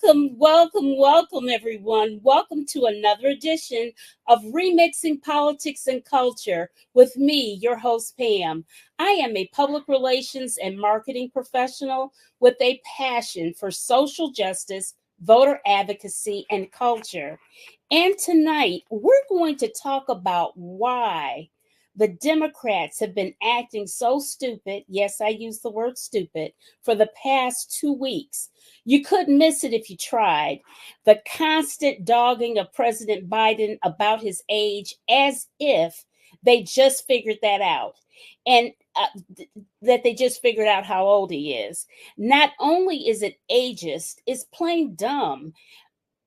Welcome, everyone. Welcome to another edition of Remixing Politics and Culture with me, your host, Pam. I am a public relations and marketing professional with a passion for social justice, voter advocacy, and culture. And tonight, we're going to talk about why the Democrats have been acting so stupid. Yes, I use the word stupid for the past 2 weeks. You couldn't miss it if you tried. The constant dogging of President Biden about his age as if they just figured that out. And that they just figured out how old he is. Not only is it ageist, it's plain dumb.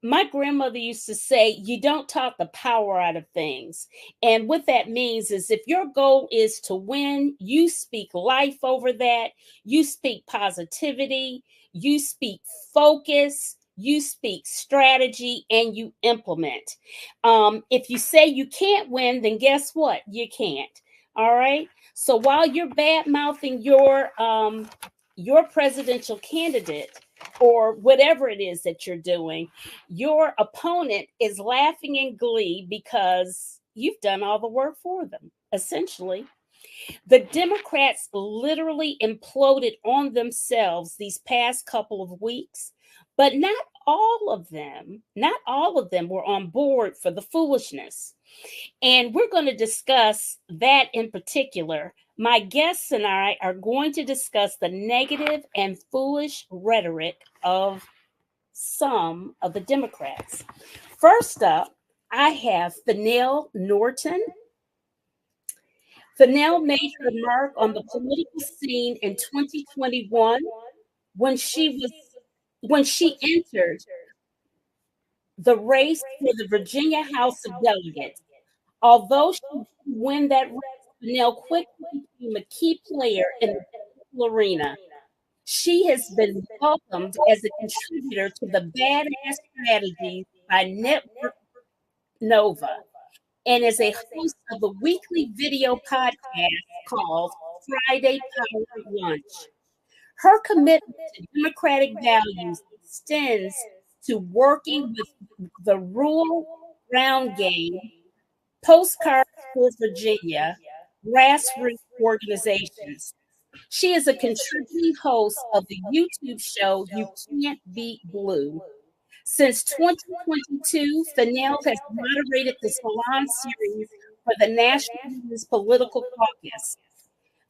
My grandmother used to say, you don't talk the power out of things. And what that means is if your goal is to win, you speak life over that, you speak positivity, you speak focus, you speak strategy, and you implement. If you say you can't win, then guess what? You can't. All right. So while you're bad mouthing your presidential candidate, or whatever it is that you're doing, your opponent is laughing in glee because you've done all the work for them, essentially. The Democrats literally imploded on themselves these past couple of weeks, but not all of them were on board for the foolishness. And we're going to discuss that in particular. My guests and I are going to discuss the negative and foolish rhetoric of some of the Democrats. First up, I have Fennell Norton. Fennell made her mark on the political scene in 2021 when she entered the race for the Virginia House of Delegates. Although she didn't win that race, Fennell quickly became a key player in the political arena. She has been welcomed as a contributor to the Badass Strategies by Network Nova and is a host of the weekly video podcast called Friday Power Lunch. Her commitment to democratic values extends to working with the rural ground game, Postcards for Virginia, grassroots organizations. She is a contributing host of the YouTube show You Can't Beat Blue. Since 2022, Fennell has moderated the Salon series for the National Women's Political Caucus.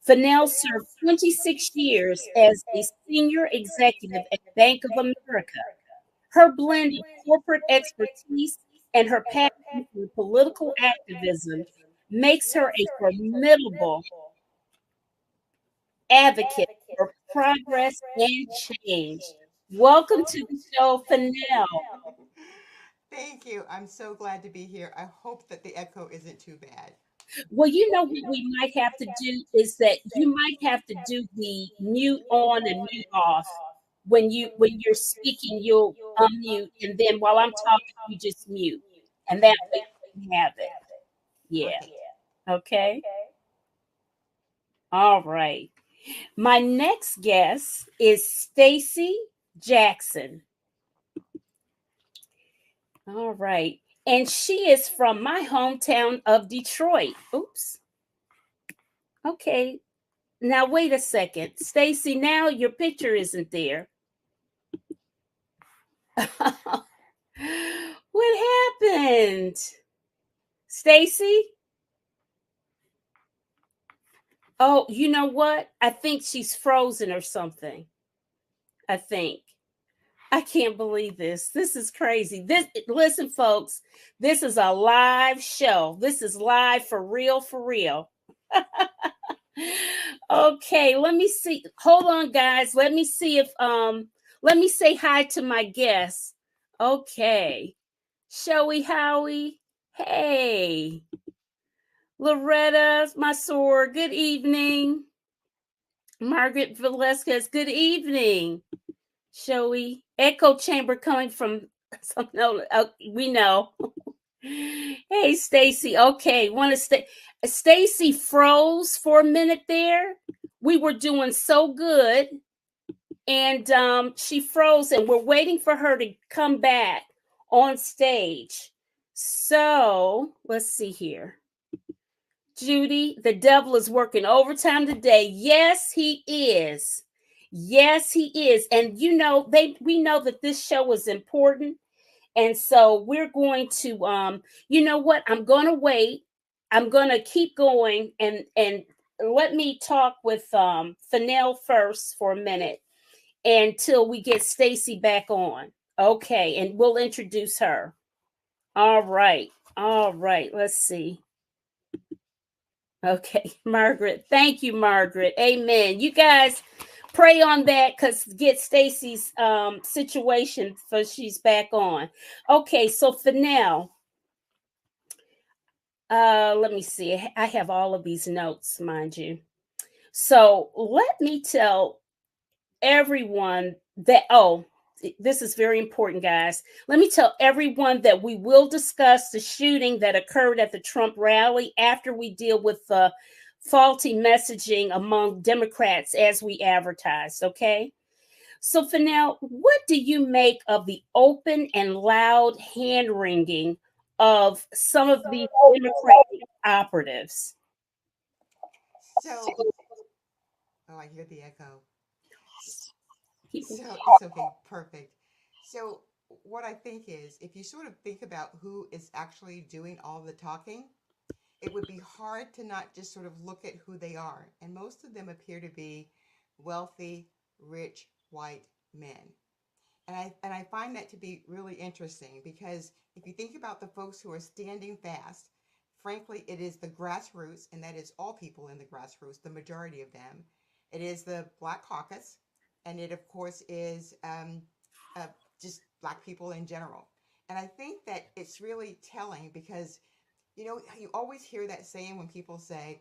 Fennell served 26 years as a senior executive at Bank of America. Her blend of corporate expertise and her passion for political activism makes her a formidable advocate for progress and change. Welcome to the show, Fennell. Thank you. I'm so glad to be here. I hope that the echo isn't too bad. Well, you know what we might have to do is that you might have to do the mute on and mute off. When you're speaking, you'll unmute, and then while I'm talking, you just mute. And that way you can have it. Yeah. Okay. Okay. All right. My next guest is Stacy Jackson. All right. And she is from my hometown of Detroit. Oops. Okay. Now wait a second. Stacy, now your picture isn't there. What happened? Stacy? Oh, you know what? I think she's frozen or something. I think. I can't believe this. This is crazy. Listen, folks, this is a live show. This is live for real, for real. Okay, let me see. Hold on, guys. Let me see if let me say hi to my guests. Okay. Showy Howie. Hey. Loretta Masor, good evening. Margaret Velasquez, good evening. Showy. Echo chamber coming from some no, we know. Hey, Stacy. Okay, want to stay. Stacy froze for a minute there. We were doing so good. and she froze, and we're waiting for her to come back on stage. So let's see here. Judy, the devil is working overtime today. Yes, he is. Yes, he is. And we know that this show is important. And so we're going to you know what? I'm gonna wait. I'm gonna keep going, and let me talk with Fennell first for a minute until we get Stacy back on. Okay, and we'll introduce her. All right. All right. Let's see. Okay, Margaret. Thank you, Margaret. Amen. You guys pray on that, because get Stacy's situation for she's back on. Okay, so for now, let me see. I have all of these notes, mind you. So let me tell everyone that, this is very important, guys. Let me tell everyone that we will discuss the shooting that occurred at the Trump rally after we deal with the faulty messaging among Democrats as we advertised, okay? So for now, what do you make of the open and loud hand wringing of some of these Democratic operatives? So, oh, I hear the echo. So it's okay, perfect. So what I think is, if you sort of think about who is actually doing all the talking, it would be hard to not just sort of look at who they are. And most of them appear to be wealthy, rich, white men. And I find that to be really interesting, because if you think about the folks who are standing fast, frankly, it is the grassroots, and that is all people in the grassroots, the majority of them. It is the Black Caucus, and it, of course, is uh, just Black people in general. And I think that it's really telling, because you always hear that saying when people say,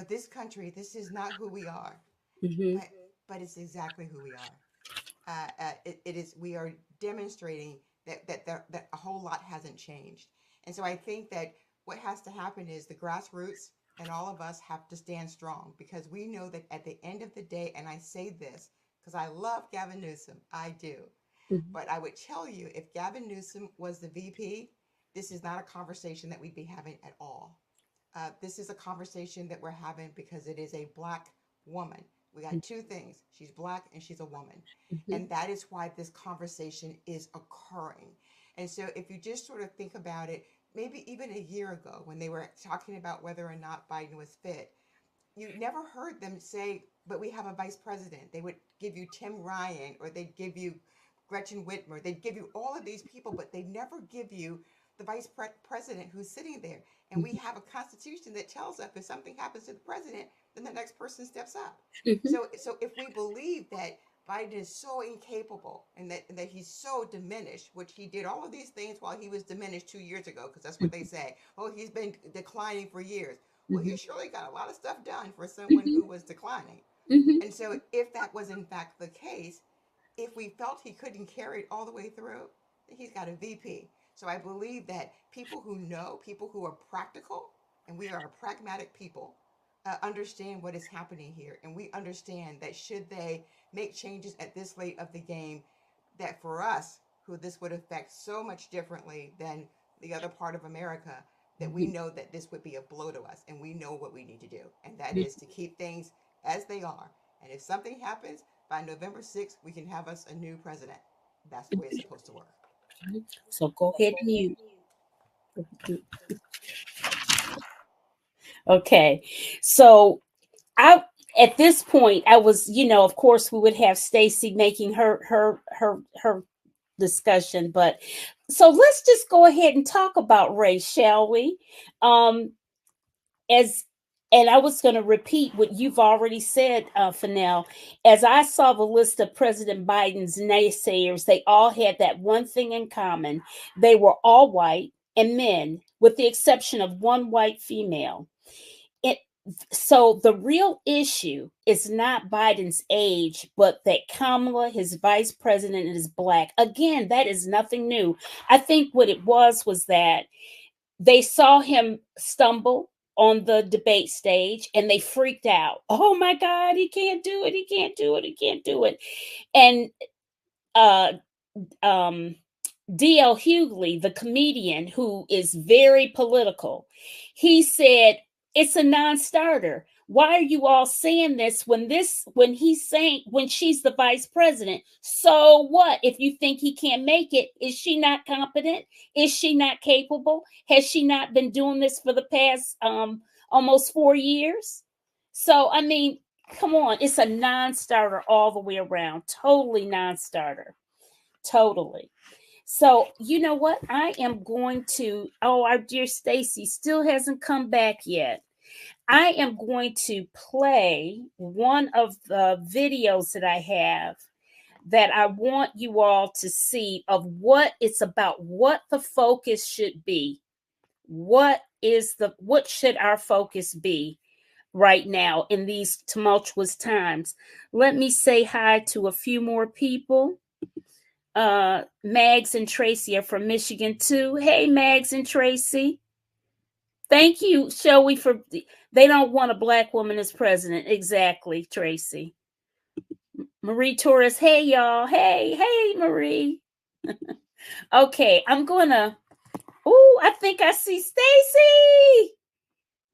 this country, this is not who we are, Mm-hmm. but but it's exactly who we are. It is, we are demonstrating that a whole lot hasn't changed. And so I think that what has to happen is the grassroots and all of us have to stand strong, because we know that at the end of the day, and I say this because I love Gavin Newsom, I do, Mm-hmm. but I would tell you, if Gavin Newsom was the VP, this is not a conversation that we'd be having at all. This is a conversation that we're having because it is a Black woman. We got two things: she's Black and she's a woman. Mm-hmm. And that is why this conversation is occurring. And so, if you just sort of think about it, maybe even a year ago when they were talking about whether or not Biden was fit, you never heard them say, but we have a vice president. They would give you Tim Ryan, or they'd give you Gretchen Whitmer. They'd give you all of these people, but they never give you the president who's sitting there. And we have a constitution that tells us if something happens to the president, then the next person steps up. Mm-hmm. So if we believe that Biden is so incapable, and that he's so diminished, which he did all of these things while he was diminished 2 years ago, because that's what they say. Oh, he's been declining for years. Well, he Mm-hmm. surely got a lot of stuff done for someone Mm-hmm. who was declining. Mm-hmm. And so, if that was in fact the case, if we felt he couldn't carry it all the way through, then he's got a VP. So I believe that people who know, people who are practical, and we are a pragmatic people, understand what is happening here. And we understand that should they make changes at this late of the game, that for us, who this would affect so much differently than the other part of America, that we know that this would be a blow to us, and we know what we need to do. And that is to keep things as they are. And if something happens, by November 6th, we can have us a new president. That's the way it's supposed to work. So go ahead and you. Okay. So I at this point I was, of course we would have Stacy making her discussion, but so let's just go ahead and talk about race, shall we? Um as and I was going to repeat what you've already said, Fennell. As I saw the list of President Biden's naysayers, they all had that one thing in common. They were all white and men, with the exception of one white female. It So the real issue is not Biden's age, but that Kamala, his vice president, is Black. Again, that is nothing new. I think what it was that they saw him stumble. on the debate stage, and they freaked out. Oh my God, he can't do it. He can't do it. He can't do it. And uh, um, D.L. Hughley, the comedian who is very political, he said it's a non-starter. Why are you all saying when she's the vice president? So what? If you think he can't make it, is she not competent? Is she not capable? Has she not been doing this for the past almost 4 years? So I mean, come on, it's a non-starter all the way around. Totally non-starter. Totally. So, you know what? I am going to, oh, our dear Stacy still hasn't come back yet. I am going to play one of the videos that I have that I want you all to see of what it's about, what the focus should be. What should our focus be right now in these tumultuous times? Let me say hi to a few more people. Mags and Tracy are from Michigan too. Hey, Mags and Tracy. Thank you, Shelby, for they don't want a black woman as president. Exactly, Tracy. Marie Torres, hey y'all. Hey, Marie. Okay, I'm gonna. Oh, I think I see Stacy.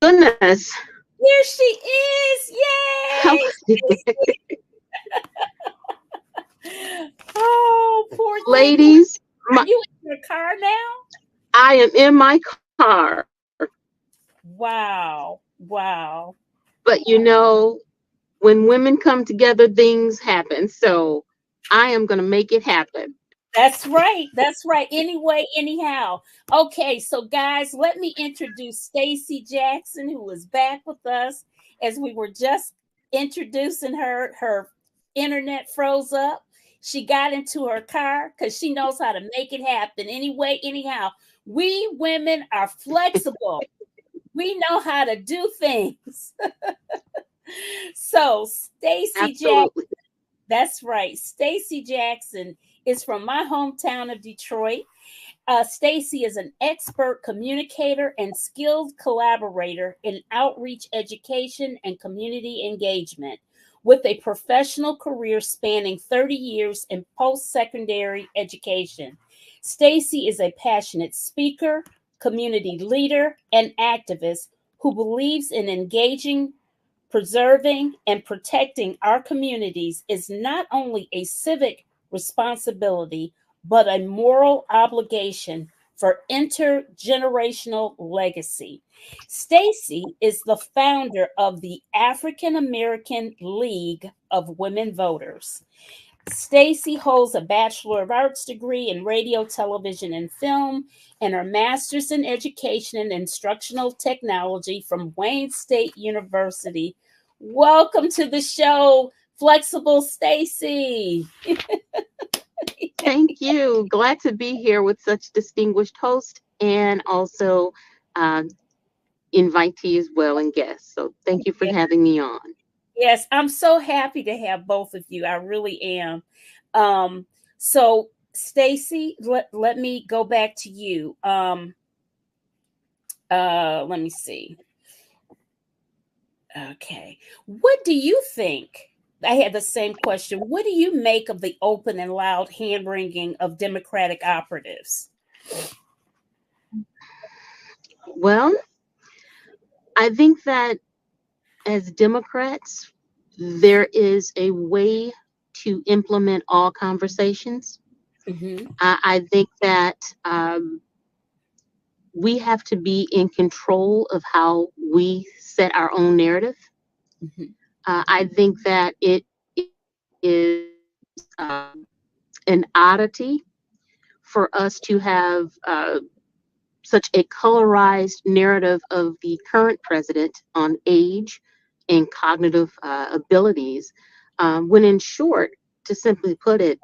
Goodness. Here she is. Yay! Oh, poor thing. Ladies, Are you in your car now? I am in my car. Wow. Wow. But when women come together, things happen. So I am going to make it happen. That's right. That's right. Anyway, anyhow. Okay, so guys, let me introduce Stacy Jackson, who is back with us as we were just introducing her. Her internet froze up. She got into her car because she knows how to make it happen. Anyway, anyhow, we women are flexible. We know how to do things. So, Stacy Jackson. Absolutely. That's right. Stacy Jackson is from my hometown of Detroit. Stacy is an expert communicator and skilled collaborator in outreach education and community engagement with a professional career spanning 30 years in post-secondary education. Stacy is a passionate speaker, community leader, and activist who believes in engaging, preserving, and protecting our communities is not only a civic responsibility, but a moral obligation for intergenerational legacy. Stacy is the founder of the African American League of Women Voters. Stacy holds a Bachelor of Arts degree in radio, television, and film, and her master's in education and instructional technology from Wayne State University. Welcome to the show, Flexible Stacy. Thank you. Glad to be here with such distinguished host and also uh, invitee as well and guests. So thank you for having me on. Yes, I'm so happy to have both of you. I really am. So Stacy, let me go back to you. Let me see. Okay. What do you think? I had the same question. What do you make of the open and loud hand wringing of Democratic operatives? Well, I think that as Democrats, there is a way to implement all conversations. Mm-hmm. I think that we have to be in control of how we set our own narrative. Mm-hmm. I think that it is an oddity for us to have such a colorized narrative of the current president on age and cognitive abilities, when in short, to simply put it,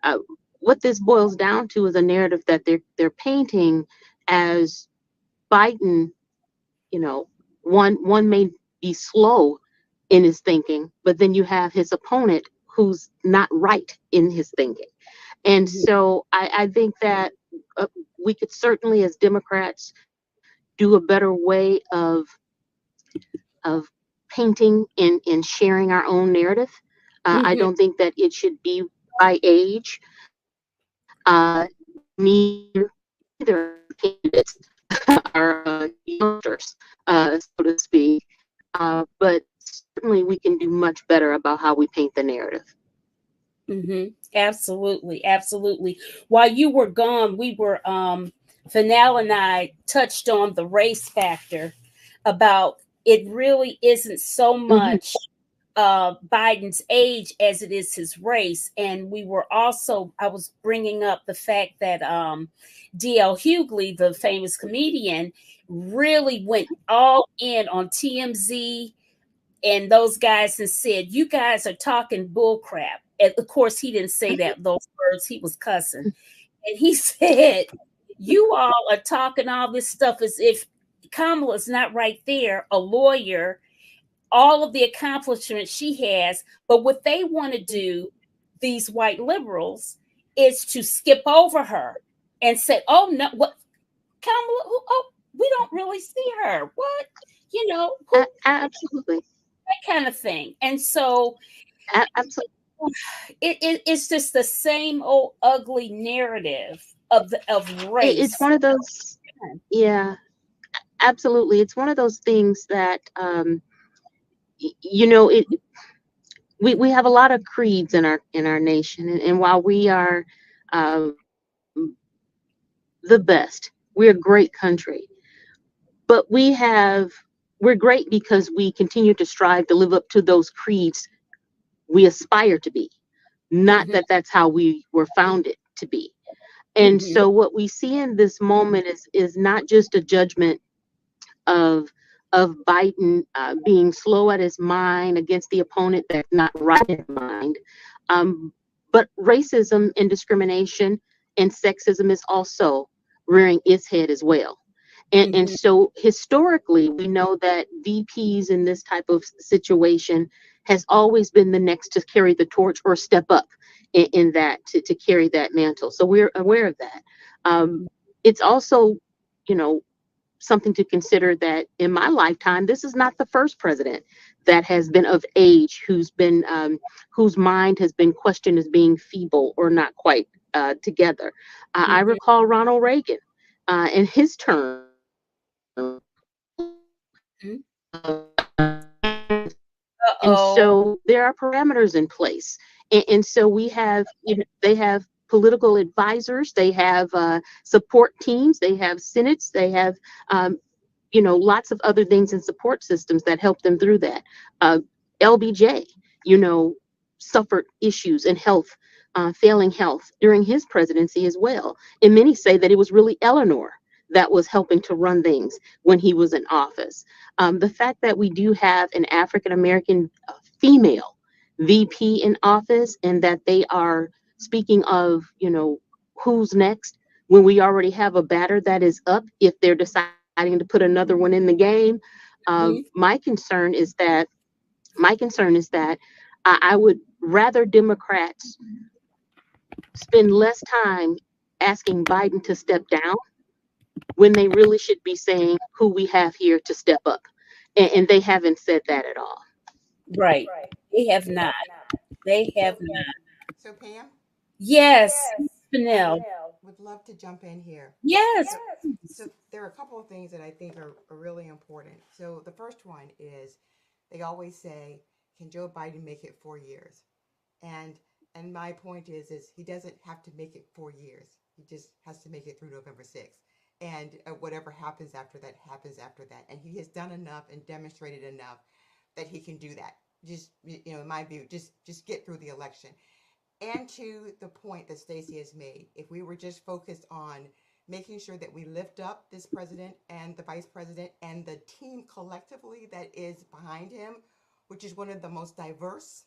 uh, what this boils down to is a narrative that they're painting as Biden. One may be slow in his thinking, but then you have his opponent who's not right in his thinking. And so I think that we could certainly, as Democrats, do a better way of of painting and sharing our own narrative. I Mhm. don't think that it should be by age. Neither candidates are youngsters, so to speak. But certainly we can do much better about how we paint the narrative. Absolutely, absolutely. While you were gone, we were Fanel and I touched on the race factor about it really isn't so Hmm. much Biden's age as it is his race. And we were also, I was bringing up the fact that D.L. Hughley, the famous comedian, really went all in on TMZ and those guys and said, "You guys are talking bull crap." And of course, he didn't say that those words; he was cussing, and he said, "You all are talking all this stuff as if Kamala's not right there, a lawyer, all of the accomplishments she has, but what they want to do, these white liberals, is to skip over her and say, "Oh no, what Kamala? Who, oh, we don't really see her. What, who?" Absolutely. That kind of thing. And so Absolutely. it's just the same old ugly narrative of It's race. one of those, yeah, absolutely. It's one of those things that, it, we have a lot of creeds in our nation. And while we are um, the best, we're a great country, but we're great because we continue to strive to live up to those creeds we aspire to be, not Hmm. that that's how we were founded to be. And Hmm. so what we see in this moment is not just a judgment of Biden being slow at his mind against the opponent that's not right in mind, um, but racism and discrimination and sexism is also rearing its head as well. And Hmm. so historically, we know that VPs in this type of situation has always been the next to carry the torch or step up in that to carry that mantle. So we're aware of that. It's also, you know, something to consider that in my lifetime, this is not the first president that has been of age whose mind has been questioned as being feeble or not quite together. I Hmm. recall Ronald Reagan in his term Hmm. and Uh-oh. so there are parameters in place. And so we have, they have political advisors, they have support teams, they have senates, they have um, lots of other things and support systems that help them through that. uh, LBJ, you know suffered issues in health, failing health during his presidency as well, and many say that it was really Eleanor that was helping to run things when he was in office. The fact that we do have an African American female VP in office, and that they are speaking of, who's next, when we already have a batter that is up if they're deciding to put another one in the game. Hmm. My concern is that I would rather Democrats spend less time asking Biden to step down when they really should be saying who we have here to step up. And they haven't said that at all. Right. They have not. They have not. So, Pam, Yes, I Fennell. would love to jump in here. Yes. So, so there are a couple of things that I think are really important. So, the first one is they always say, "Can Joe Biden make it 4 years?" And my point is he doesn't have to make it 4 years. He just has to make it through November 6th. And whatever happens after that happens after that. And he has done enough and demonstrated enough that he can do that. Just in my view, just get through the election. And to the point that Stacey has made, if we were just focused on making sure that we lift up this president and the vice president and the team collectively that is behind him, which is one of the most diverse,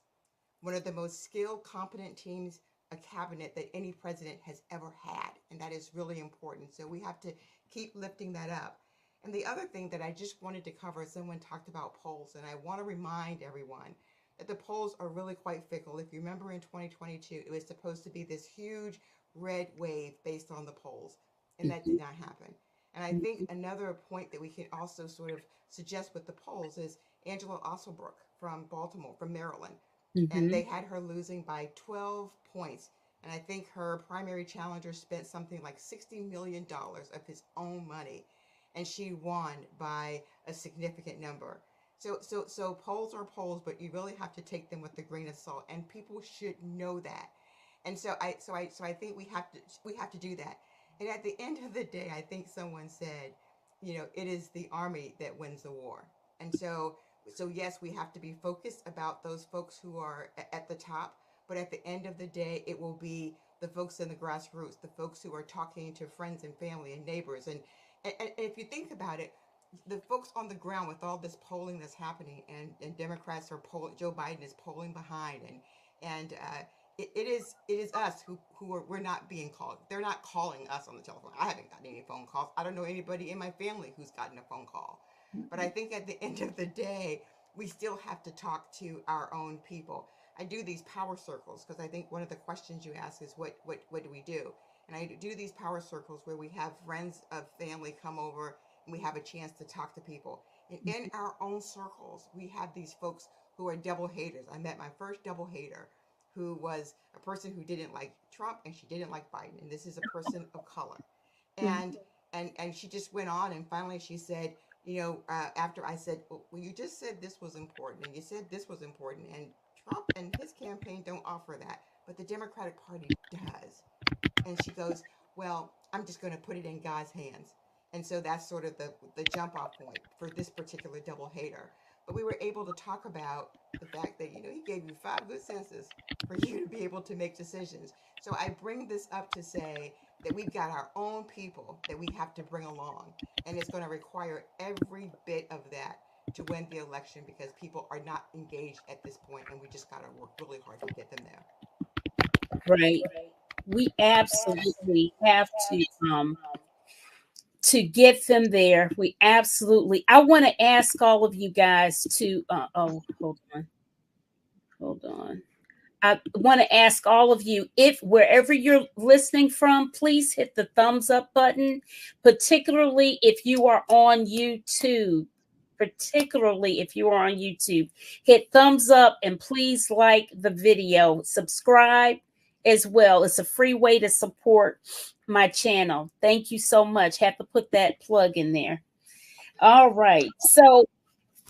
one of the most skilled, competent teams, a cabinet that any president has ever had. And that is really important. So we have to keep lifting that up. And the other thing that I just wanted to cover, someone talked about polls, and I want to remind everyone that the polls are really quite fickle. If you remember in 2022, it was supposed to be this huge red wave based on the polls, and that did not happen. And I think another point that we can also sort of suggest with the polls is Angela Osselbrook from Baltimore, from Maryland. And Mm-hmm. they had her losing by 12 points. And I think her primary challenger spent something like $60 million of his own money. And she won by a significant number. So polls are polls, but you really have to take them with a grain of salt. And people should know that. And so I think we have to do that. And at the end of the day, I think someone said, it is the army that wins the war. And so yes, we have to be focused about those folks who are at the top, but at the end of the day, it will be the folks in the grassroots, the folks who are talking to friends and family and neighbors. And if you think about it, the folks on the ground with all this polling that's happening, and Democrats are polling, Joe Biden is polling behind, and it is us who are, we're not being called. They're not calling us on the telephone. I haven't gotten any phone calls. I don't know anybody in my family who's gotten a phone call. But I think at the end of the day, we still have to talk to our own people. I do these power circles because I think one of the questions you ask is what do we do? And I do these power circles where we have friends of family come over and we have a chance to talk to people. And in our own circles, we have these folks who are double haters. I met my first double hater who was a person who didn't like Trump and she didn't like Biden. And this is a person of color. And and she just went on, and finally she said, after I said, well, you just said this was important, and you said this was important, and Trump and his campaign don't offer that, but the Democratic Party does. And she goes, well, I'm just going to put it in God's hands. And so that's sort of the jump off point for this particular double hater. But we were able to talk about the fact that, he gave you 5 good senses for you to be able to make decisions. So I bring this up to say that we've got our own people that we have to bring along. And it's going to require every bit of that to win the election because people are not engaged at this point, and we just got to work really hard to get them there. Right. We absolutely have to get them there. We absolutely. I want to ask all of you guys to. Oh, hold on. I want to ask all of you, if wherever you're listening from, please hit the thumbs up button, particularly if you are on YouTube. Particularly if you are on YouTube, hit thumbs up and please like the video. Subscribe as well. It's a free way to support my channel. Thank you so much. Have to put that plug in there. All right. So,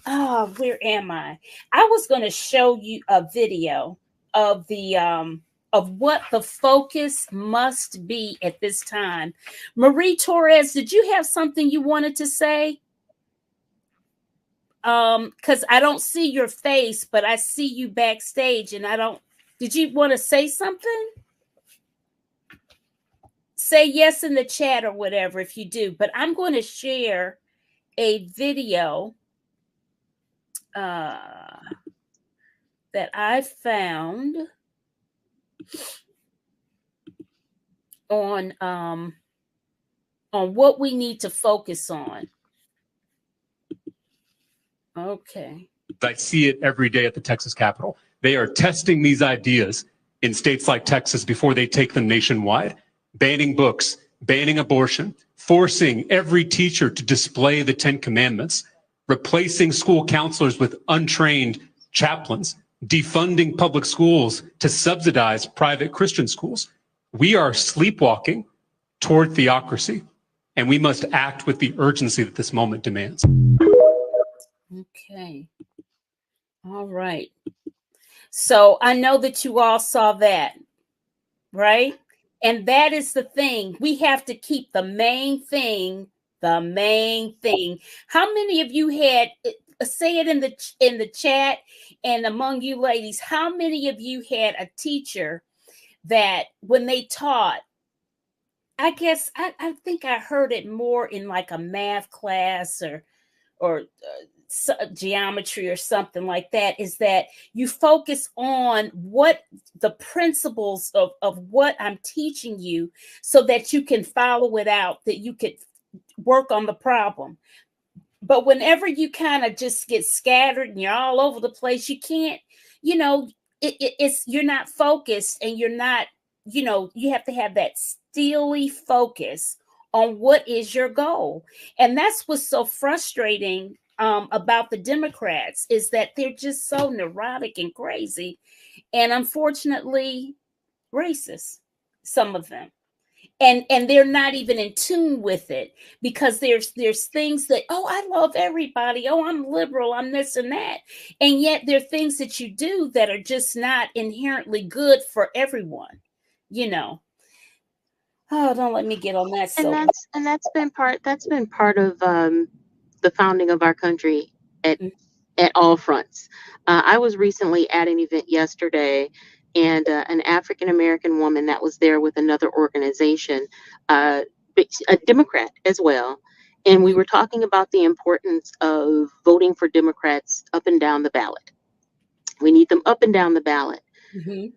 where am I? I was going to show you a video of the of what the focus must be at this time. Marie Torres, did you have something you wanted to say? Because I don't see your face, but I see you backstage, and I don't. Did you want to say something? Say yes in the chat or whatever if you do. But I'm going to share a video that I found on what we need to focus on. Okay. I see it every day at the Texas Capitol. They are testing these ideas in states like Texas before they take them nationwide, banning books, banning abortion, forcing every teacher to display the 10 Commandments, replacing school counselors with untrained chaplains, defunding public schools to subsidize private Christian schools. We are sleepwalking toward theocracy, and we must act with the urgency that this moment demands. Okay. All right. So I know that you all saw that, right? And that is the thing. We have to keep the main thing the main thing. How many of you had, say it in the chat and among you ladies, how many of you had a teacher that when they taught, I guess I think I heard it more in like a math class or geometry or something like that, is that you focus on what the principles of what I'm teaching you so that you can follow it out, that you could work on the problem. But whenever you kind of just get scattered and you're all over the place, you can't, it's you're not focused, and you're not, you have to have that steely focus on what is your goal. And that's what's so frustrating about the Democrats, is that they're just so neurotic and crazy, and unfortunately racist, some of them. And they're not even in tune with it, because there's things that, oh, I love everybody, oh, I'm liberal, I'm this and that, and yet there are things that you do that are just not inherently good for everyone, you know. Oh, don't let me get on that And soap. that's been part of the founding of our country at at all fronts. I was recently at an event yesterday, and an African American woman that was there with another organization, uh, a Democrat as well, and we Mm-hmm. were talking about the importance of voting for Democrats up and down the ballot. We need them up and down the ballot. Mm-hmm.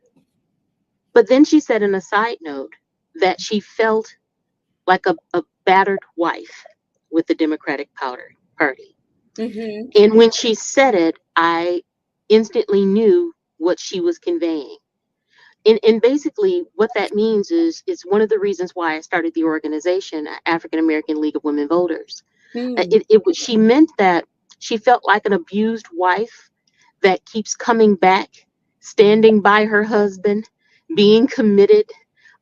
But then she said, in a side note, that she felt like a battered wife with the Party. Mm-hmm. And when she said it, I instantly knew what she was conveying. And basically, what that means is it's one of the reasons why I started the organization, African American League of Women Voters. She meant that she felt like an abused wife that keeps coming back, standing by her husband, being committed,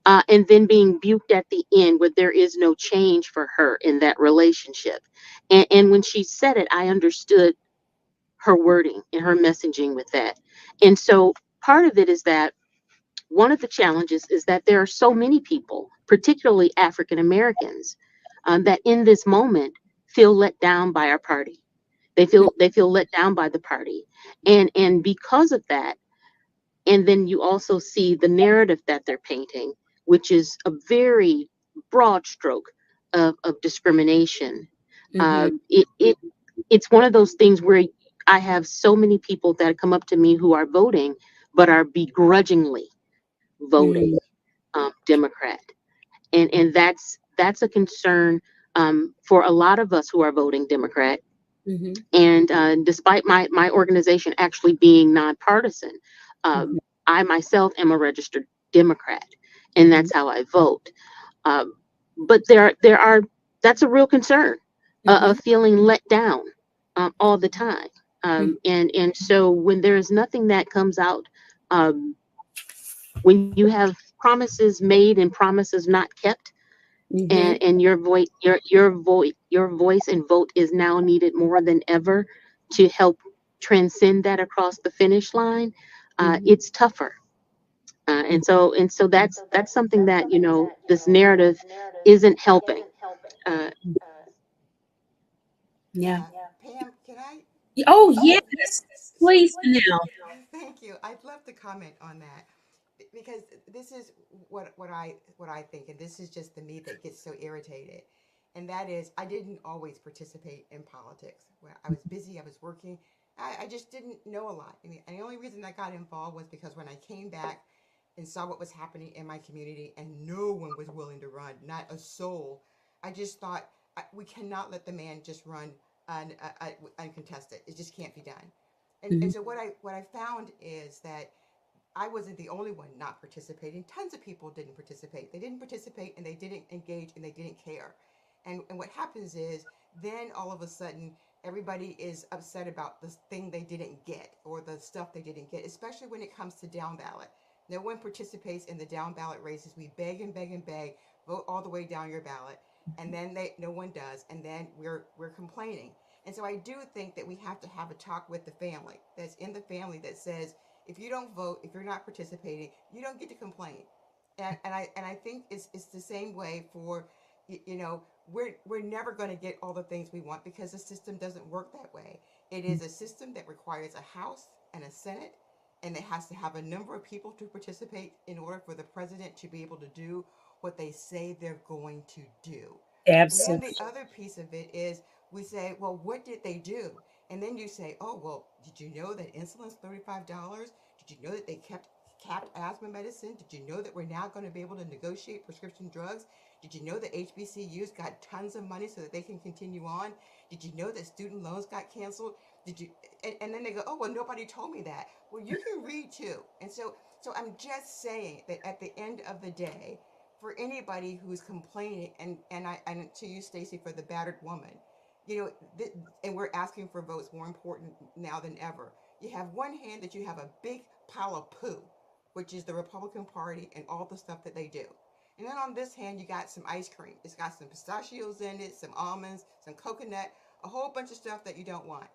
and then being buked at the end where there is no change for her in that relationship. And when she said it, I understood her wording and her messaging with that. And so part of it is that one of the challenges is that there are so many people, particularly African Americans, that in this moment feel let down by our party. They feel let down by the party, and because of that, and then you also see the narrative that they're painting, which is a very broad stroke of discrimination. Mm-hmm. It's one of those things where I have so many people that come up to me who are voting, but are begrudgingly voting Mm-hmm. Democrat, and that's a concern for a lot of us who are voting Democrat. Mm-hmm. And despite my organization actually being nonpartisan, Mm-hmm. I myself am a registered Democrat, and Mm-hmm. that's how I vote. Um, but there are that's a real concern Mm-hmm. of feeling let down all the time. And so when there is nothing that comes out, um, when you have promises made and promises not kept, Mm-hmm. and your voice and vote is now needed more than ever to help transcend that across the finish line, Mm-hmm. it's tougher. And so that's something that this narrative isn't helping. Uh, Yeah. Pam, can I? Oh, Oh, yes. so Please now. thank you. I'd love to comment on that because this is what I think, and this is just the me that gets so irritated, and that is I didn't always participate in politics. When I was busy, I was working. I just didn't know a lot. I mean, and the only reason I got involved was because when I came back and saw what was happening in my community, and no one was willing to run, not a soul. I just thought we cannot let the man just run uncontested. It just can't be done. And Mm-hmm. so what I found is that I wasn't the only one not participating. Tons of people didn't participate. They didn't participate and they didn't engage and they didn't care. And what happens is then all of a sudden everybody is upset about the thing they didn't get or the stuff they didn't get, especially when it comes to down ballot. No one participates in the down ballot races. We beg and beg and beg, vote all the way down your ballot, and then no one does, and then we're complaining. And so I do think that we have to have a talk with the family that's in the family that says if you don't vote, if you're not participating, you don't get to complain. And I think it's the same way for you know we're never going to get all the things we want because the system doesn't work that way. It is a system that requires a House and a Senate, and it has to have a number of people to participate in order for the president to be able to do what they say they're going to do. And then the Absolutely. other piece of it is we say, well, what did they do? And then you say, oh, well, did you know that insulin's $35? Did you know that they capped asthma medicine? Did you know that we're now going to be able to negotiate prescription drugs? Did you know that HBCUs got tons of money so that they can continue on? Did you know that student loans got canceled? Did you? And then they go, oh, well, nobody told me that. Well, you can read too. And so I'm just saying that at the end of the day, for anybody who's complaining, and to you, Stacy, for the battered woman, you know, and we're asking for votes more important now than ever. You have one hand that you have a big pile of poo, which is the Republican Party and all the stuff that they do. And then on this hand, you got some ice cream. It's got some pistachios in it, some almonds, some coconut, a whole bunch of stuff that you don't want.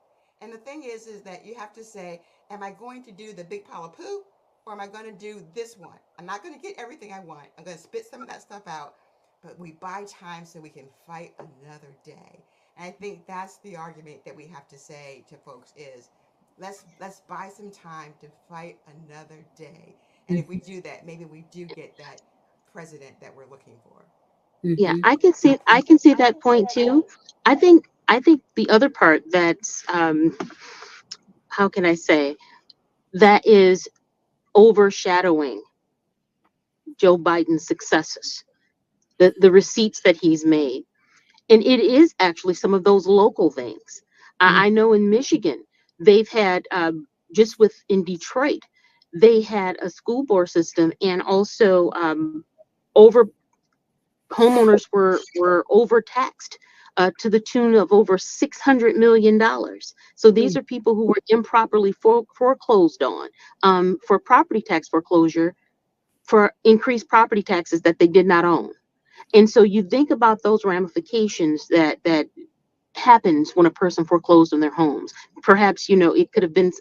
And the thing is that you have to say, am I going to do the big pile of poo, or am I going to do this one? I'm not going to get everything I want. I'm going to spit some of that stuff out, but we buy time so we can fight another day. And I think that's the argument that we have to say to folks is let's buy some time to fight another day. And if we do that, maybe we do get that president that we're looking for. Yeah, Mhm. I can see that point too. I think the other part that's how can I say that is overshadowing Joe Biden's successes, the receipts that he's made. And it is actually some of those local things. I know in Michigan, they've had, just in Detroit, they had a school board system, and also over homeowners were overtaxed to the tune of over $600 million. So these Mhm. are people who were improperly foreclosed on, for property tax foreclosure, for increased property taxes that they did not own. And so you think about those ramifications that happens when a person foreclosed on their homes. Perhaps, it could have been,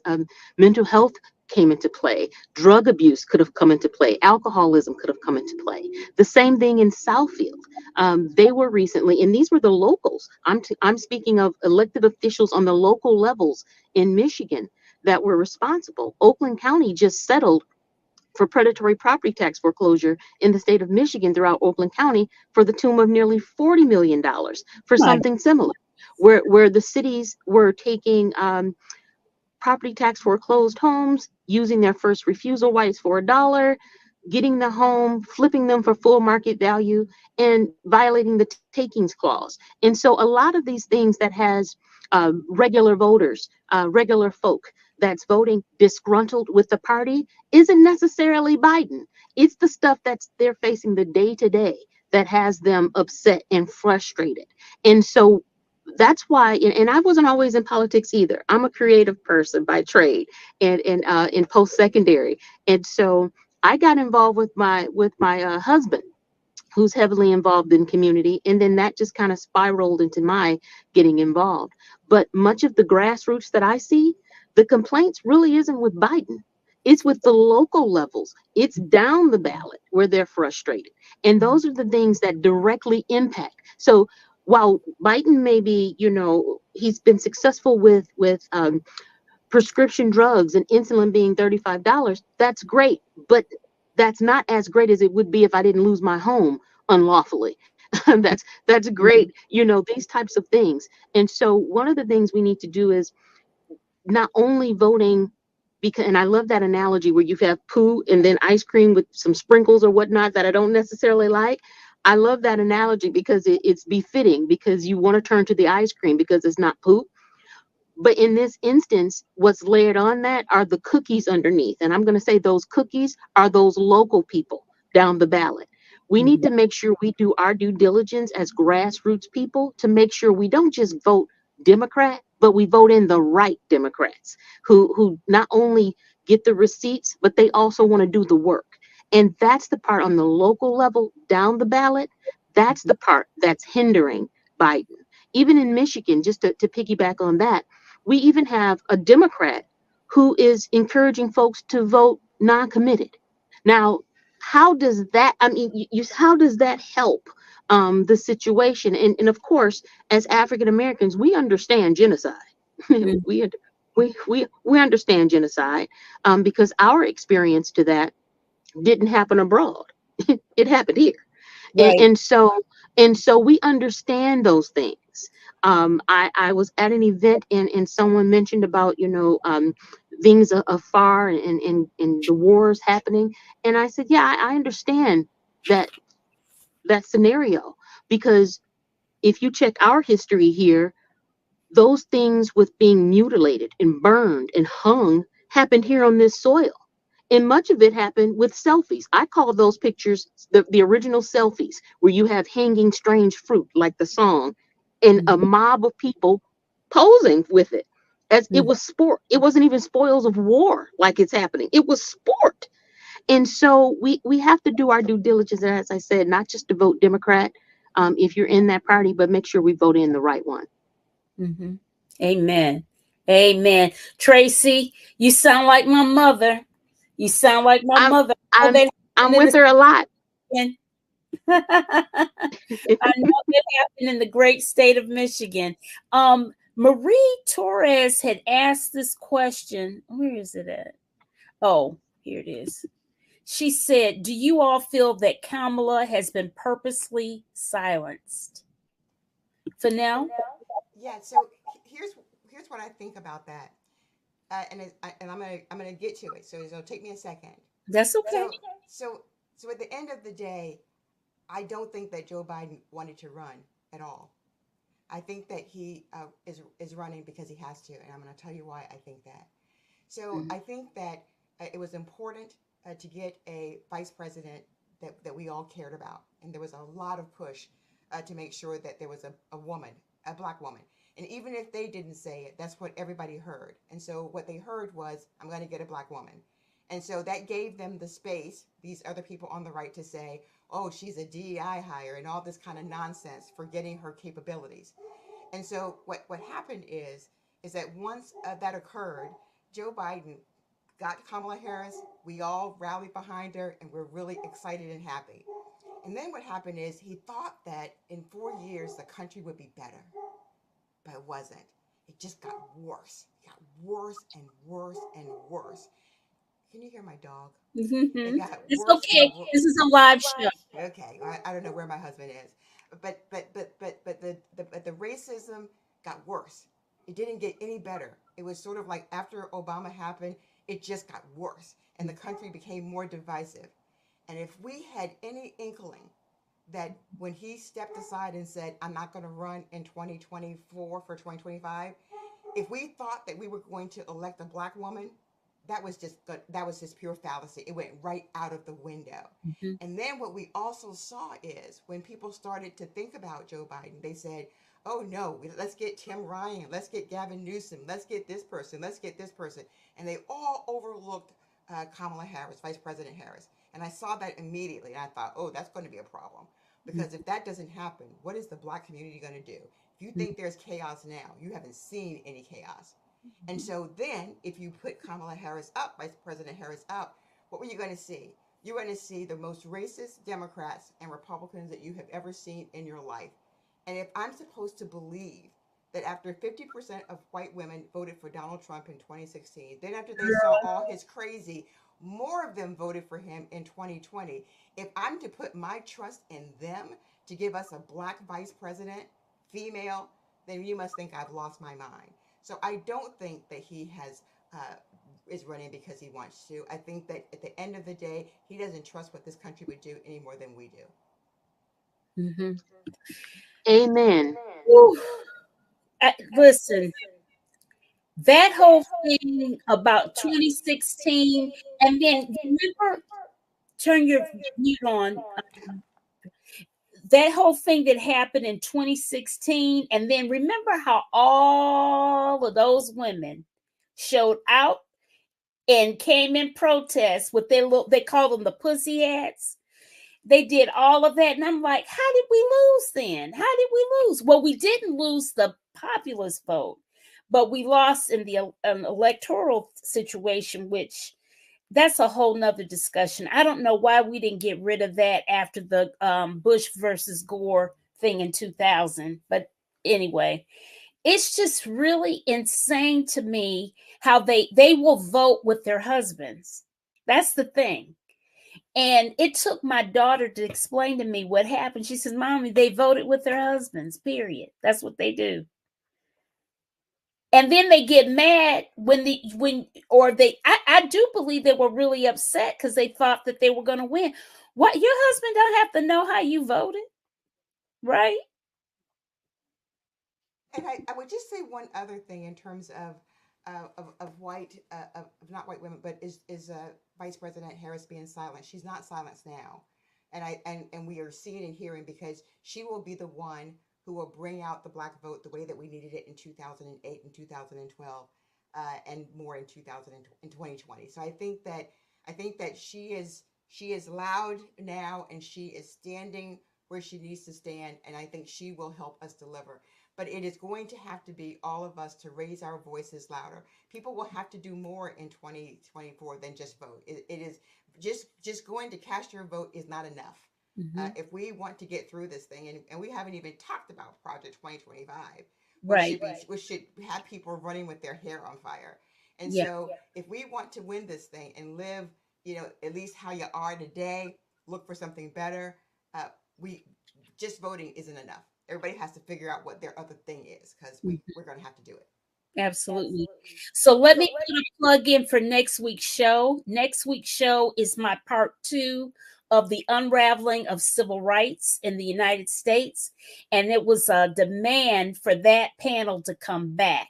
mental health came into play, drug abuse could have come into play, alcoholism could have come into play. The same thing in Southfield. They were recently, and these were the locals. I'm speaking of elected officials on the local levels in Michigan that were responsible. Oakland County just settled for predatory property tax foreclosure in the state of Michigan throughout Oakland County for the tune of nearly $40 million for My something similar, where the cities were taking, property tax foreclosed homes, using their first refusal rights for $1, getting the home, flipping them for full market value, and violating the takings clause. And so a lot of these things that has regular voters, regular folk that's voting disgruntled with the party isn't necessarily Biden. It's the stuff that's they're facing the day to day that has them upset and frustrated. And so that's why, and I wasn't always in politics either. I'm a creative person by trade, and in post secondary, and so I got involved with my husband, who's heavily involved in community, and then that just kind of spiraled into my getting involved. But much of the grassroots that I see, the complaints really isn't with Biden. It's with the local levels. It's down the ballot where they're frustrated. And those are the things that directly impact. So while Biden may be, he's been successful with prescription drugs and insulin being $35, that's great. But that's not as great as it would be if I didn't lose my home unlawfully. That's great, these types of things. And so one of the things we need to do is not only voting, because, and I love that analogy where you have poo and then ice cream with some sprinkles or whatnot that I don't necessarily like. I love that analogy because it's befitting, because you want to turn to the ice cream because it's not poo. But in this instance, what's layered on that are the cookies underneath. And I'm going to say those cookies are those local people down the ballot. We need to make sure we do our due diligence as grassroots people to make sure we don't just vote Democrat, but we vote in the right Democrats who not only get the receipts, but they also want to do the work. And that's the part on the local level down the ballot. That's the part that's hindering Biden. Even in Michigan, just to piggyback on that, we even have a Democrat who is encouraging folks to vote non-committed. Now, how does that? I mean, how does that help the situation? And of course, as African Americans, we understand genocide. Mhm. we, we understand genocide, because our experience to that didn't happen abroad. It happened here. and, Right. and so and so we understand those things. I was at an event, and someone mentioned about, things afar, and the wars happening, and I said, yeah, I understand that scenario, because if you check our history here, those things with being mutilated and burned and hung happened here on this soil. And much of it happened with selfies. I call those pictures the original selfies, where you have hanging strange fruit, like the song, and a mob of people posing with it as it was sport. It wasn't even spoils of war like it's happening. It was sport. And so we have to do our due diligence, as I said, not just to vote Democrat if you're in that party, but make sure we vote in the right one. Mm-hmm. Amen. Amen. Tracy, you sound like my mother. You sound like my mother. I'm with her a lot. I know that happened in the great state of Michigan. Marie Torres had asked this question. Where is it at? Oh, here it is. She said, do you all feel that Kamala has been purposely silenced? Fennell? Yeah. So here's what I think about that, and I'm gonna get to it. So it'll take me a second. That's okay. So at the end of the day, I don't think that Joe Biden wanted to run at all. I think that he is running because he has to, and I'm going to tell you why I think that. So I think that it was important to get a vice president that we all cared about, and there was a lot of push to make sure that there was a woman, a black woman. And even if they didn't say it, that's what everybody heard. And so what they heard was, I'm going to get a black woman. And so that gave them the space, these other people on the right, to say, oh, she's a DEI hire and all this kind of nonsense, forgetting her capabilities. And so what happened is that once that occurred, Joe Biden got Kamala Harris. We all rallied behind her, and we're really excited and happy. And then what happened is he thought that in 4 years the country would be better, but it wasn't. It just got worse. It got worse and worse and worse. Can you hear my dog? Mm-hmm. It got It's worse okay. and worse. This is a live show. Okay, I don't know where my husband is, but the racism got worse. It didn't get any better. It was sort of like after Obama happened, it just got worse, and the country became more divisive. And if we had any inkling that when he stepped aside and said, I'm not going to run in 2024 for 2025, if we thought that we were going to elect a black woman, that was just pure fallacy. It went right out of the window. Mm-hmm. And then what we also saw is when people started to think about Joe Biden, they said, oh no, let's get Tim Ryan, let's get Gavin Newsom, let's get this person, let's get this person. And they all overlooked Kamala Harris, Vice President Harris. And I saw that immediately. And I thought, oh, that's going to be a problem. Because if that doesn't happen, what is the black community going to do? If you think there's chaos now, you haven't seen any chaos. And so then if you put Kamala Harris up, Vice President Harris up, what were you going to see? You're going to see the most racist Democrats and Republicans that you have ever seen in your life. And if I'm supposed to believe that after 50% of white women voted for Donald Trump in 2016, then after they saw all his crazy, more of them voted for him in 2020. If I'm to put my trust in them to give us a black vice president, female, then you must think I've lost my mind. So I don't think that he is running because he wants to. I think that at the end of the day, he doesn't trust what this country would do any more than we do. Mm-hmm. Amen. Listen, that whole thing about 2016, and then remember, turn your mute on. That whole thing that happened in 2016, and then remember how all of those women showed out and came in protest with their little, they call them the pussy hats. They did all of that. And I'm like, how did we lose then? How did we lose? Well, we didn't lose the populist vote, but we lost in the electoral situation, which that's a whole nother discussion. I don't know why we didn't get rid of that after the Bush versus Gore thing in 2000. But anyway, it's just really insane to me how they will vote with their husbands. That's the thing. And it took my daughter to explain to me what happened. She says, Mommy, they voted with their husbands, period. That's what they do. And then they get mad I do believe they were really upset because they thought that they were going to win. What, your husband don't have to know how you voted, right? And I would just say one other thing in terms of of white of not white women, but is Vice President Harris being silent? She's not silenced now, and we are seeing and hearing because she will be the one who will bring out the black vote the way that we needed it in 2008 and 2012, and more in 2000 and 2020. So I think that she is loud now, and she is standing where she needs to stand, and I think she will help us deliver. But it is going to have to be all of us to raise our voices louder. People will have to do more in 2024 than just vote. It is just going to cast your vote is not enough. If we want to get through this thing, and we haven't even talked about Project 2025, Right. which should have people running with their hair on fire. And Yeah. so, if we want to win this thing and live, at least how you are today, look for something better. We just voting isn't enough. Everybody has to figure out what their other thing is because we're going to have to do it. Absolutely. So let me put a plug in for next week's show. Next week's show is my part 2 of the unraveling of civil rights in the United States. And it was a demand for that panel to come back.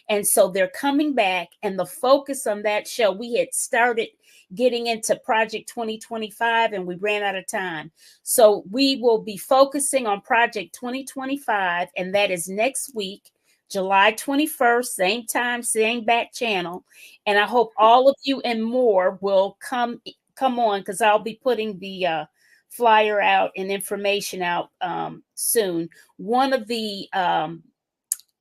And so they're coming back. And the focus on that show, we had started getting into Project 2025 and we ran out of time. So we will be focusing on Project 2025, and that is next week. July 21st, same time, same back channel. And I hope all of you and more will come on, because I'll be putting the flyer out and information out soon. One of the,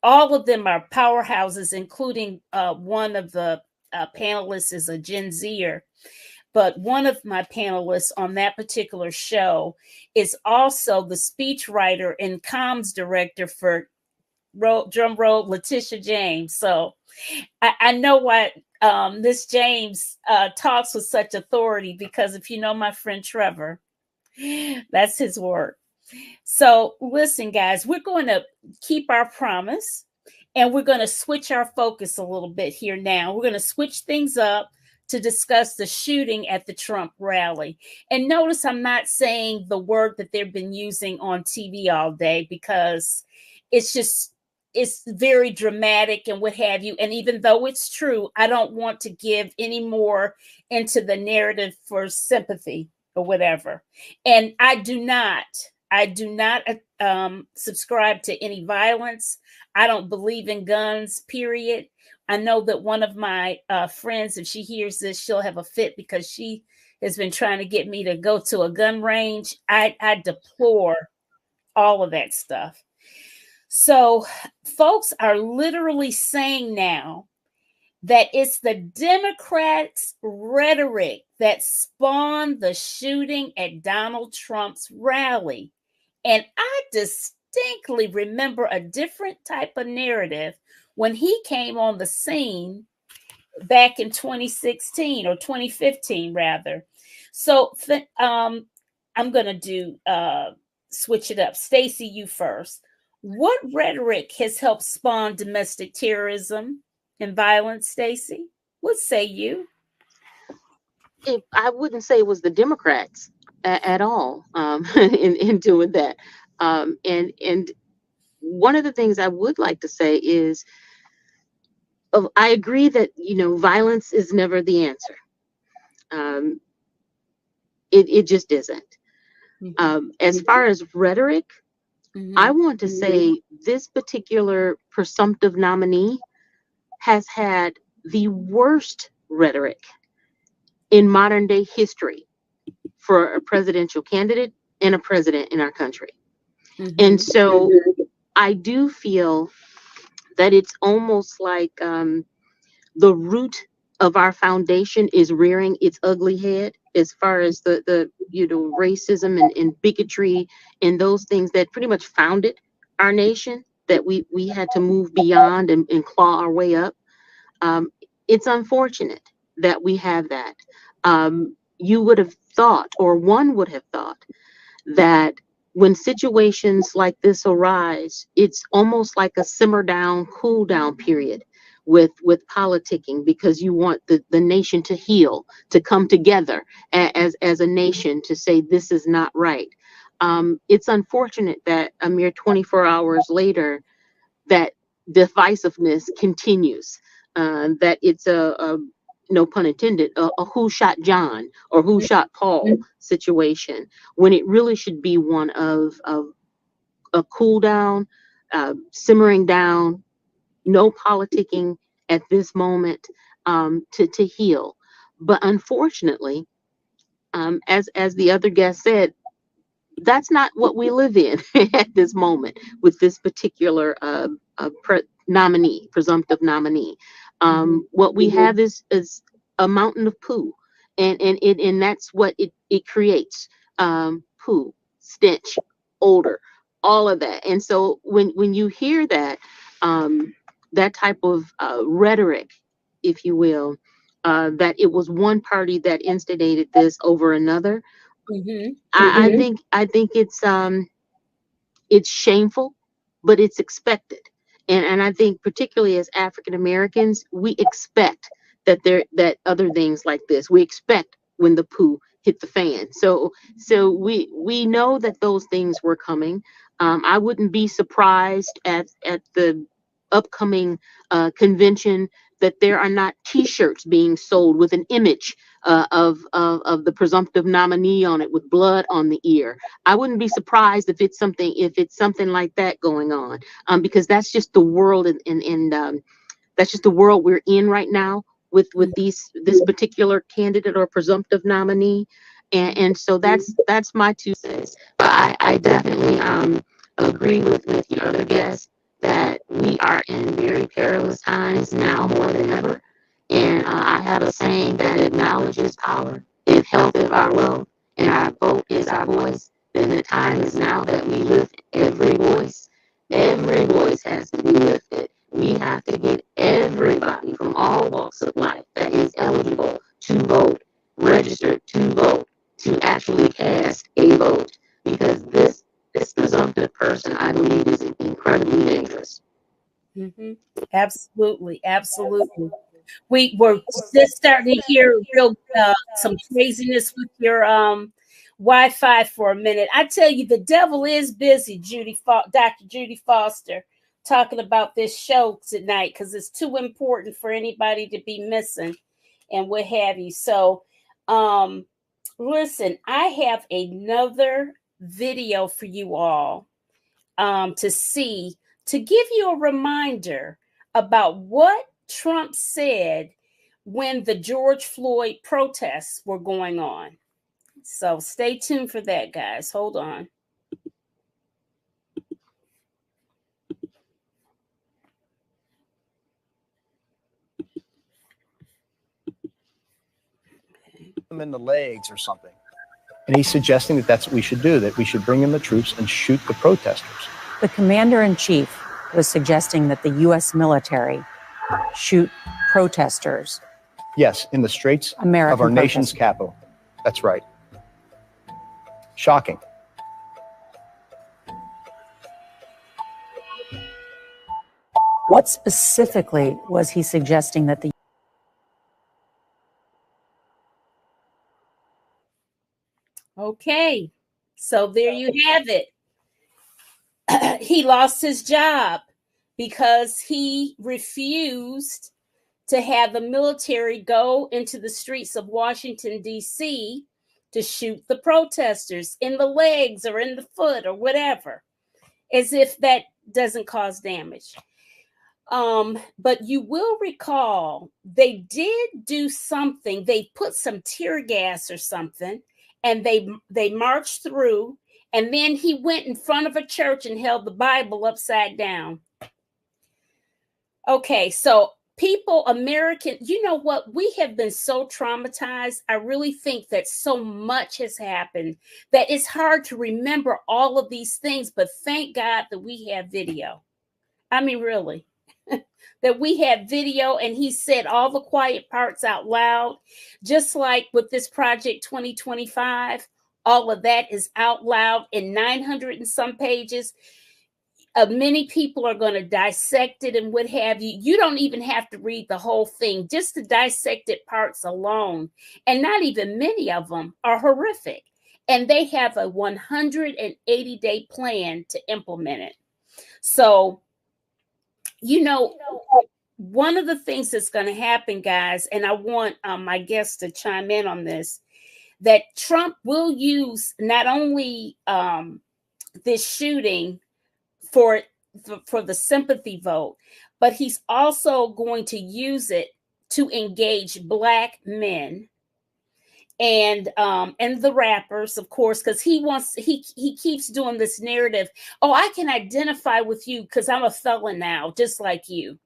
all of them are powerhouses, including one of the panelists is a Gen Zer. But one of my panelists on that particular show is also the speechwriter and comms director for drum roll, Letitia James. So I know why Miss James talks with such authority, because if you know my friend Trevor, that's his work. So listen, guys, we're going to keep our promise, and we're going to switch our focus a little bit here now. We're going to switch things up to discuss the shooting at the Trump rally. And notice I'm not saying the word that they've been using on TV all day, because it's very dramatic and what have you. And even though it's true, I don't want to give any more into the narrative for sympathy or whatever. And I do not subscribe to any violence. I don't believe in guns, period. I know that one of my friends, if she hears this, she'll have a fit, because she has been trying to get me to go to a gun range. I deplore all of that stuff. So folks are literally saying now that it's the Democrats' rhetoric that spawned the shooting at Donald Trump's rally. And I distinctly remember a different type of narrative when he came on the scene back in 2016 or 2015, rather. So I'm going to do switch it up. Stacey, you first. What rhetoric has helped spawn domestic terrorism and violence, Stacey? What say you? I wouldn't say it was the Democrats at all in doing that. And one of the things I would like to say is, I agree that violence is never the answer. It just isn't. As far as rhetoric, I want to say this particular presumptive nominee has had the worst rhetoric in modern day history for a presidential candidate and a president in our country. And so I do feel that it's almost like the root of our foundation is rearing its ugly head, as far as the racism and bigotry and those things that pretty much founded our nation, that we had to move beyond and claw our way up. It's unfortunate that we have that. You would have thought, or one would have thought, that when situations like this arise, it's almost like a simmer down, cool down period with politicking, because you want the nation to heal, to come together as a nation to say this is not right. It's unfortunate that a mere 24 hours later, that divisiveness continues. that it's a no pun intended, a who shot John or who shot Paul situation, when it really should be one of a cool down, simmering down, no politicking at this moment, to heal. But unfortunately, as the other guest said, that's not what we live in at this moment with this particular presumptive nominee. What we have is a mountain of poo, and that's what it creates. Poo, stench, odor, all of that. And so when you hear that, that type of rhetoric, if you will, that it was one party that instigated this over another. I think it's shameful, but it's expected. And I think particularly as African Americans, we expect that other things like this. We expect when the poo hit the fan. So we know that those things were coming. I wouldn't be surprised at the upcoming convention that there are not T-shirts being sold with an image of the presumptive nominee on it with blood on the ear. I wouldn't be surprised if it's something like that going on, because that's just the world, and that's just the world we're in right now with this particular candidate or presumptive nominee, and so that's my 2 cents. But I definitely agree with your other guests that we are in very perilous times now more than ever. And I have a saying that acknowledges power. If health is our wealth and our vote is our voice, then the time is now that we lift every voice. Every voice has to be lifted. We have to get everybody from all walks of life that is eligible to vote, registered to vote, to actually cast a vote. Because this presumptive person, I believe, is incredibly dangerous. Absolutely. We were just starting to hear real some craziness with your Wi-Fi for a minute. I tell you, the devil is busy, Dr. Judy Foster, talking about this show tonight because it's too important for anybody to be missing and what have you. So, listen, I have another video for you all to see, to give you a reminder about what Trump said when the George Floyd protests were going on. So stay tuned for that, guys. Hold on. Them in the legs or something. And he's suggesting that that's what we should do, that we should bring in the troops and shoot the protesters. The commander-in-chief was suggesting that the U.S. military shoot protesters. Yes, in the streets of our nation's capital. That's right. Shocking. What specifically was he suggesting that the Okay, so there you have it. He lost his job because he refused to have the military go into the streets of Washington, D.C. to shoot the protesters in the legs or in the foot or whatever, as if that doesn't cause damage. But you will recall they did do something. They put some tear gas or something, and they marched through, and then he went in front of a church and held the Bible upside down. Okay, so people, American, you know what? We have been so traumatized. I really think that so much has happened that it's hard to remember all of these things, but thank God that we have video. I mean, really. That we had video, and he said all the quiet parts out loud, just like with this Project 2025. All of that is out loud in 900 and some pages. Many people are going to dissect it and what have you. You don't even have to read the whole thing, just the dissected parts alone. And not even many of them are horrific. And they have a 180-day plan to implement it. So, you know, one of the things that's going to happen, guys, and I want my guests to chime in on this, that Trump will use not only this shooting for the sympathy vote, but he's also going to use it to engage Black men and the rappers, of course, because he keeps doing this narrative. Oh, I can identify with you because I'm a felon now, just like you,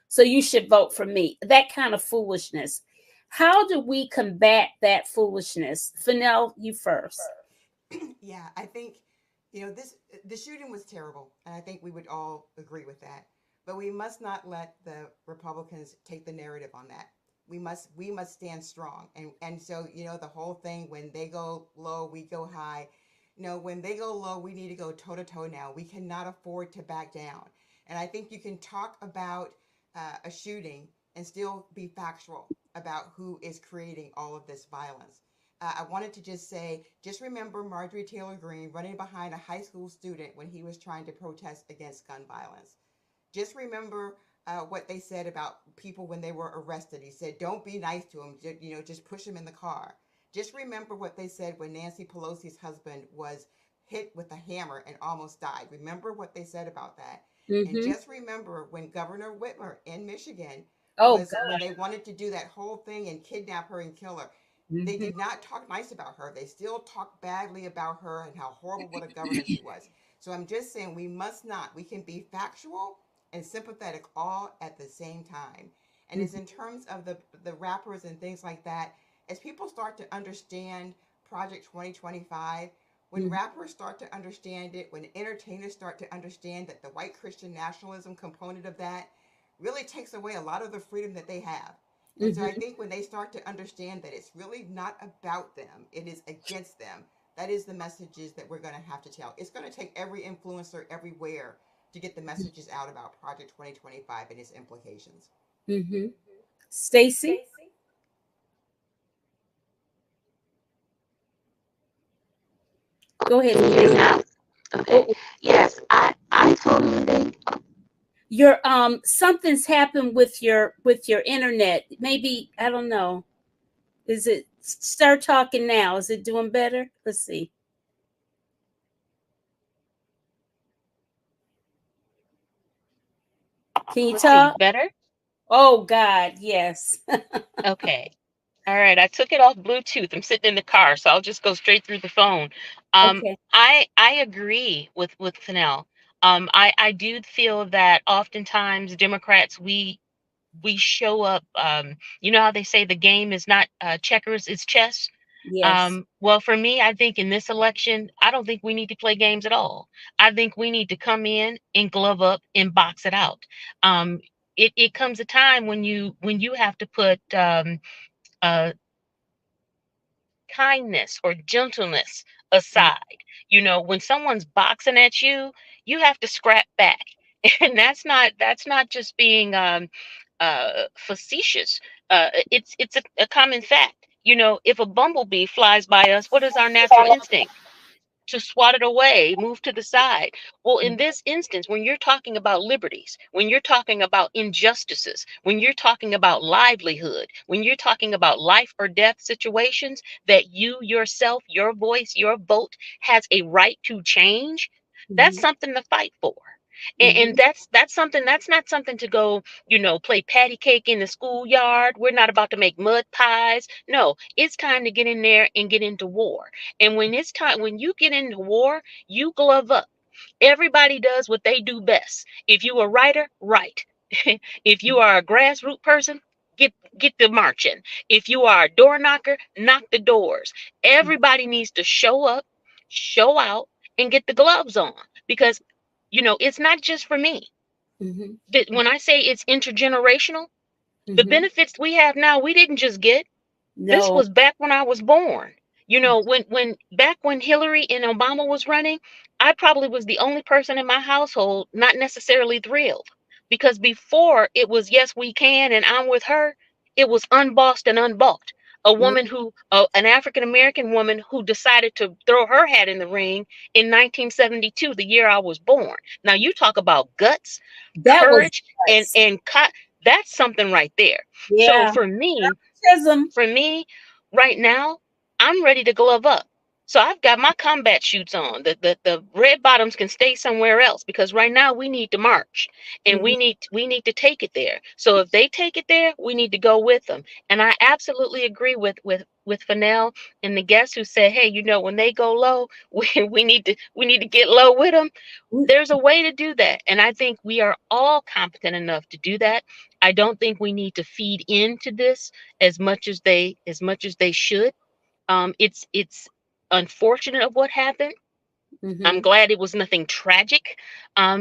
so you should vote for me. That kind of foolishness. How do we combat that foolishness? Fennell, you first. Yeah, I think, the shooting was terrible, and I think we would all agree with that. But we must not let the Republicans take the narrative on that. We must stand strong, and so the whole thing, when they go low, we go high. When they go low, we need to go toe to toe now. We cannot afford to back down. And I think you can talk about a shooting and still be factual about who is creating all of this violence. I wanted to just remember Marjorie Taylor Greene running behind a high school student when he was trying to protest against gun violence. Just remember what they said about people when they were arrested. He said, "Don't be nice to them, just push them in the car." Just remember what they said when Nancy Pelosi's husband was hit with a hammer and almost died. Remember what they said about that. And just remember when Governor Whitmer in Michigan when they wanted to do that whole thing and kidnap her and kill her. They did not talk nice about her. They still talked badly about her and how horrible what a governor she was. So I'm just saying we can be factual and sympathetic all at the same time. And it's in terms of the rappers and things like that, as people start to understand Project 2025, when rappers start to understand it, when entertainers start to understand that the white Christian nationalism component of that really takes away a lot of the freedom that they have. And so I think when they start to understand that it's really not about them, it is against them, that is the messages that we're going to have to tell. It's going to take every influencer everywhere to get the messages out about Project 2025 and its implications. Stacy? Go ahead. Can you hear me now? Okay. Yes, I totally think Your something's happened with your internet. Maybe, I don't know. Is it start talking now? Is it doing better? Let's see. Can you talk? Better? Oh God, yes. Okay. All right. I took it off Bluetooth. I'm sitting in the car, so I'll just go straight through the phone. Okay. I agree with Fennell. I do feel that oftentimes Democrats we show up. You know how they say the game is not checkers, it's chess. Yes. Well, for me, I think in this election, I don't think we need to play games at all. I think we need to come in and glove up and box it out. Um, it comes a time when you have to put uh, kindness or gentleness aside. When someone's boxing at you, you have to scrap back, and that's not just being facetious. It's a common fact. If a bumblebee flies by us, what is our natural instinct? To swat it away, move to the side. Well, in this instance, when you're talking about liberties, when you're talking about injustices, when you're talking about livelihood, when you're talking about life or death situations that you yourself, your voice, your vote has a right to change, that's something to fight for. And that's something that's not something to go, play patty cake in the schoolyard. We're not about to make mud pies. No, it's time to get in there and get into war. And when you get into war, you glove up. Everybody does what they do best. If you a writer, write. If you are a grassroots person, get the marching. If you are a door knocker, knock the doors. Everybody needs to show up, show out, and get the gloves on, because it's not just for me. When I say it's intergenerational, the benefits we have now, we didn't just get. This No. was back when I was born. When Hillary and Obama was running, I probably was the only person in my household not necessarily thrilled, because before it was yes we can and I'm with her, it was unbossed and unbalked. A woman an African American woman who decided to throw her hat in the ring in 1972, the year I was born. Now you talk about guts, That was courage, and nuts. and That's something right there. So Yeah. for me, Chisholm. right now, I'm ready to glove up. So I've got my combat shoots on. The red bottoms can stay somewhere else, because right now we need to march, and Mhm. we need to take it there. So if they take it there, we need to go with them. And I absolutely agree with Fennell and the guests who said, hey, you know, when they go low, we need to get low with them. There's a way to do that, and I think we are all competent enough to do that. I don't think we need to feed into this as much as they should. It's unfortunate of what happened. I'm Mhm. glad it was nothing tragic,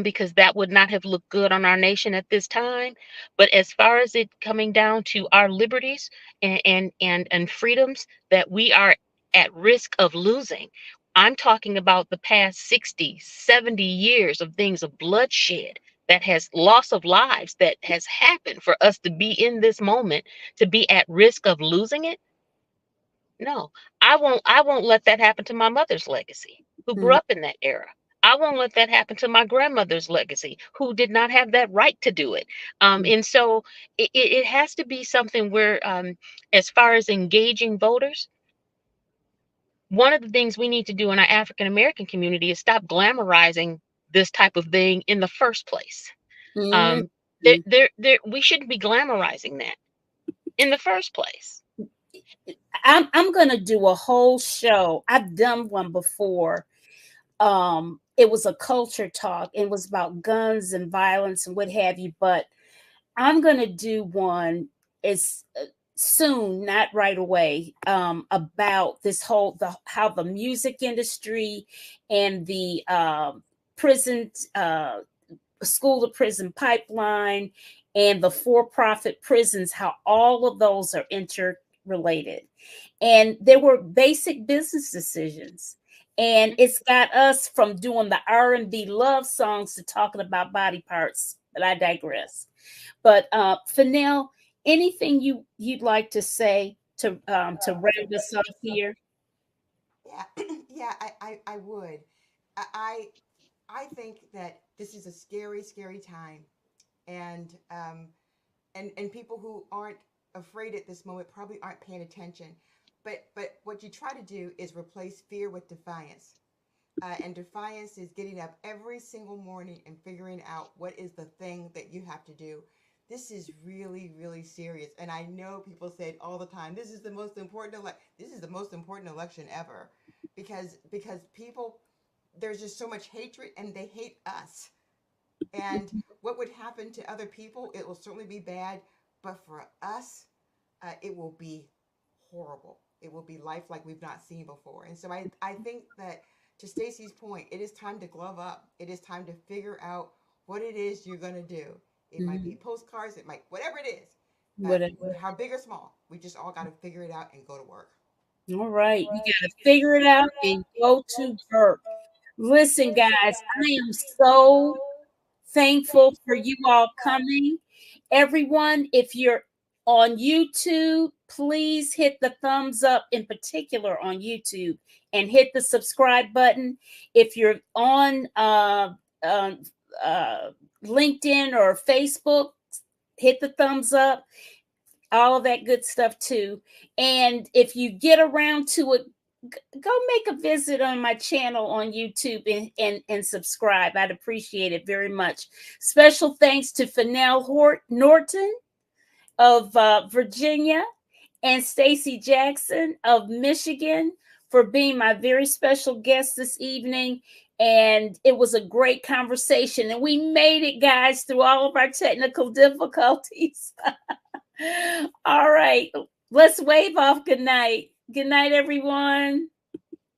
because that would not have looked good on our nation at this time. But as far as it coming down to our liberties and freedoms that we are at risk of losing, I'm talking about the past 60, 70 years of things of bloodshed, that has loss of lives that has happened for us to be in this moment, to be at risk of losing it. No, I won't let that happen to my mother's legacy, who grew Mhm. up in that era. I won't let that happen to my grandmother's legacy, who did not have that right to do it. And so it has to be something where, as far as engaging voters, one of the things we need to do in our African American community is stop glamorizing this type of thing in the first place. Mhm. Um, we shouldn't be glamorizing that in the first place. I'm gonna do a whole show. I've done one before. It was a culture talk. It was about guns and violence and what have you. But I'm gonna do one. It's soon, not right away. About this whole how the music industry and the prison school to prison pipeline and the for-profit prisons, how all of those are interrelated. And there were basic business decisions. And it's got us from doing the R&B love songs to talking about body parts. But I digress. But Fennell, anything you'd like to say to round us up here? Yeah, yeah, I would. I, I I think that this is a scary, scary time, and and people who aren't afraid at this moment probably aren't paying attention. But what you try to do is replace fear with defiance. And defiance is getting up every single morning and figuring out what is the thing that you have to do. This is really, really serious. And I know people say it all the time. This is the most important this is the most important election ever. Because people, there's just so much hatred and they hate us. And what would happen to other people, it will certainly be bad, but for us, it will be horrible. It will be life like we've not seen before. And so I think that, to Stacy's point, it is time to glove up. It is time to figure out what it is you're going to do. It might be Mhm. postcards, it might, whatever it is, Whatever. how big or small. We just all got to figure it out and go to work. All right. You got to figure it out and go to work. Listen, guys, I am so thankful for you all coming. Everyone, if you're on YouTube, please hit the thumbs up, in particular on YouTube, and hit the subscribe button. If you're on uh, uh, LinkedIn or Facebook, hit the thumbs up, all of that good stuff too. And if you get around to it, go make a visit on my channel on YouTube and subscribe. I'd appreciate it very much. Special thanks to Fennell Norton of Virginia and Stacy Jackson of Michigan for being my very special guest this evening. And it was a great conversation. And we made it, guys, through all of our technical difficulties. All right. Let's wave off good night. Good night, everyone.